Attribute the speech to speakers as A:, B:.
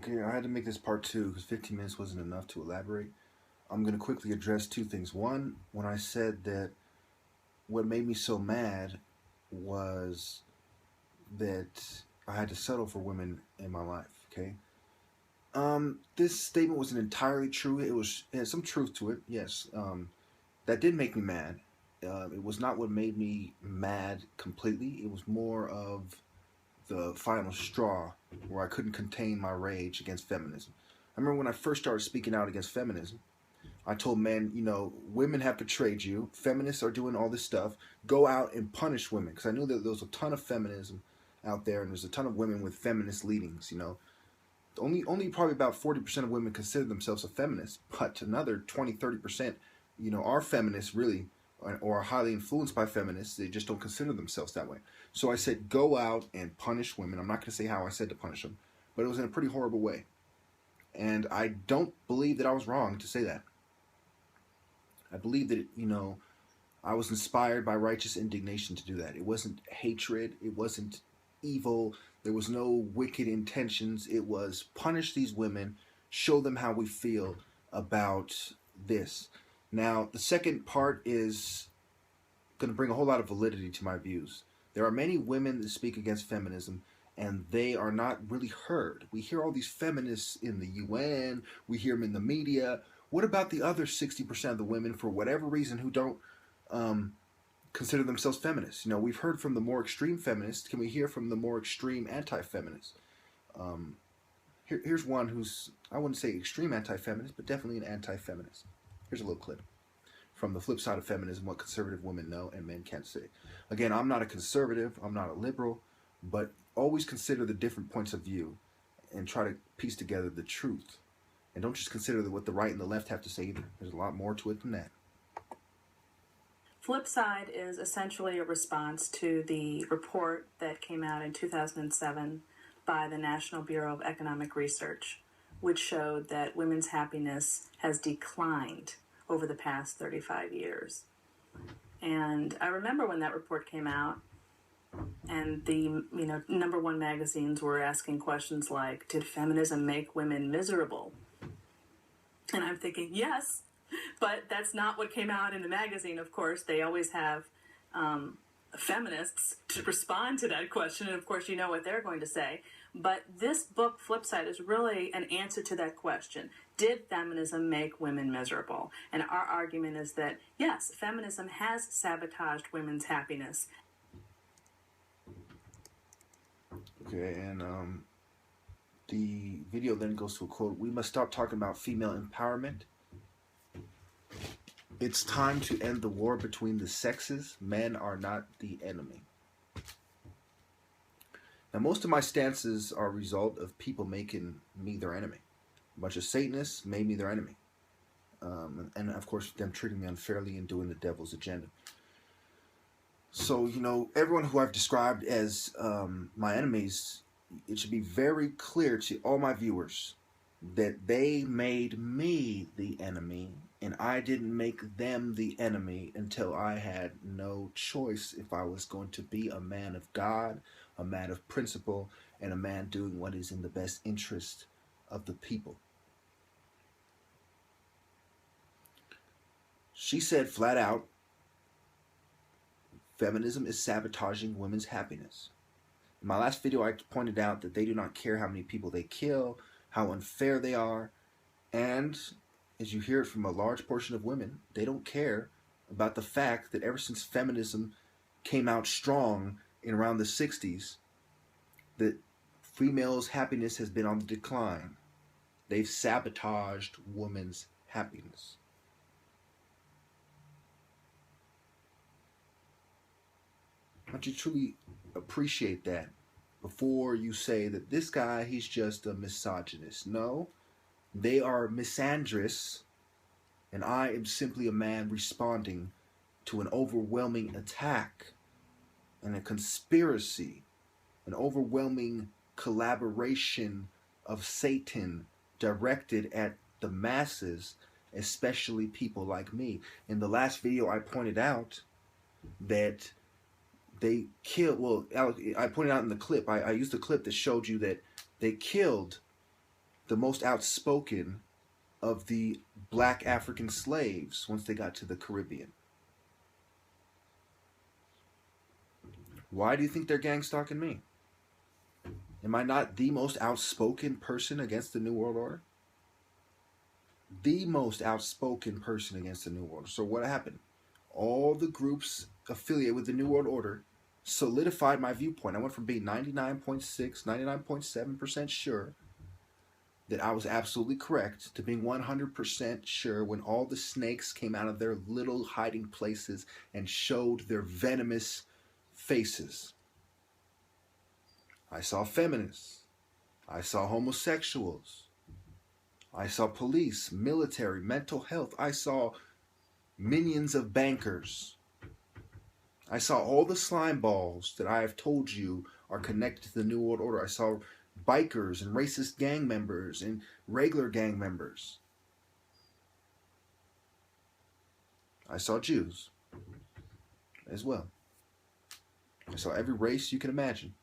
A: Okay, I had to make this part two because 15 minutes wasn't enough to elaborate. I'm going to quickly address two things. One, when I said that what made me so mad was that I had to settle for women in my life, okay? This statement wasn't entirely true. It had some truth to it, yes. That did make me mad. It was not what made me mad completely. It was more of the final straw where I couldn't contain my rage against feminism. I remember when I first started speaking out against feminism, I told men, women have betrayed you. Feminists are doing all this stuff. Go out and punish women. Because I knew that there was a ton of feminism out there, and there's a ton of women with feminist leanings, Only probably about 40% of women consider themselves a feminist, but another 20-30%, are feminists really, or are highly influenced by feminists. They just don't consider themselves that way. So I said, go out and punish women. I'm not going to say how I said to punish them, but it was in a pretty horrible way. And I don't believe that I was wrong to say that. I believe that, I was inspired by righteous indignation to do that. It wasn't hatred. It wasn't evil. There was no wicked intentions. It was punish these women, show them how we feel about this. Now, the second part is going to bring a whole lot of validity to my views. There are many women that speak against feminism, and they are not really heard. We hear all these feminists in the UN. We hear them in the media. What about the other 60% of the women, for whatever reason, who don't consider themselves feminists? We've heard from the more extreme feminists. Can we hear from the more extreme anti-feminists? Here's one who's, I wouldn't say extreme anti-feminist, but definitely an anti-feminist. Here's a little clip from the flip side of feminism, what conservative women know and men can't say. Again, I'm not a conservative, I'm not a liberal, but always consider the different points of view and try to piece together the truth. And don't just consider what the right and the left have to say either. There's a lot more to it than that.
B: Flipside is essentially a response to the report that came out in 2007 by the National Bureau of Economic Research, which showed that women's happiness has declined over the past 35 years. And I remember when that report came out, and the number one magazines were asking questions like, did feminism make women miserable? And I'm thinking, yes, but that's not what came out in the magazine, of course. They always have feminists to respond to that question, and of course you know what they're going to say. But this book, Flipside, is really an answer to that question. Did feminism make women miserable? And our argument is that, yes, feminism has sabotaged women's happiness.
A: Okay, and the video then goes to a quote, "We must stop talking about female empowerment. It's time to end the war between the sexes. Men are not the enemy." Now, most of my stances are a result of people making me their enemy. A bunch of Satanists made me their enemy. And of course, them treating me unfairly and doing the devil's agenda. So, everyone who I've described as my enemies, it should be very clear to all my viewers that they made me the enemy, and I didn't make them the enemy until I had no choice if I was going to be a man of God, a man of principle, and a man doing what is in the best interest of the people. She said flat out, feminism is sabotaging women's happiness. In my last video, I pointed out that they do not care how many people they kill, how unfair they are, and as you hear it from a large portion of women, they don't care about the fact that ever since feminism came out strong in around the 60s, that females' happiness has been on the decline. They've sabotaged women's happiness. I want you to truly appreciate that before you say that this guy, he's just a misogynist. No, they are misandrous, and I am simply a man responding to an overwhelming attack and a conspiracy, an overwhelming collaboration of Satan directed at the masses, especially people like me. In the last video, I pointed out that they killed, well, I pointed out in the clip, I used a clip that showed you that they killed the most outspoken of the black African slaves once they got to the Caribbean. Why do you think they're gang stalking me? Am I not the most outspoken person against the New World Order? The most outspoken person against the New World Order. So what happened? All the groups affiliated with the New World Order solidified my viewpoint. I went from being 99.6, 99.7% sure that I was absolutely correct to being 100% sure when all the snakes came out of their little hiding places and showed their venomous faces. I saw feminists. I saw homosexuals. I saw police, military, mental health. I saw minions of bankers. I saw all the slime balls that I have told you are connected to the New World Order. I saw bikers and racist gang members and regular gang members. I saw Jews as well. I saw every race you can imagine.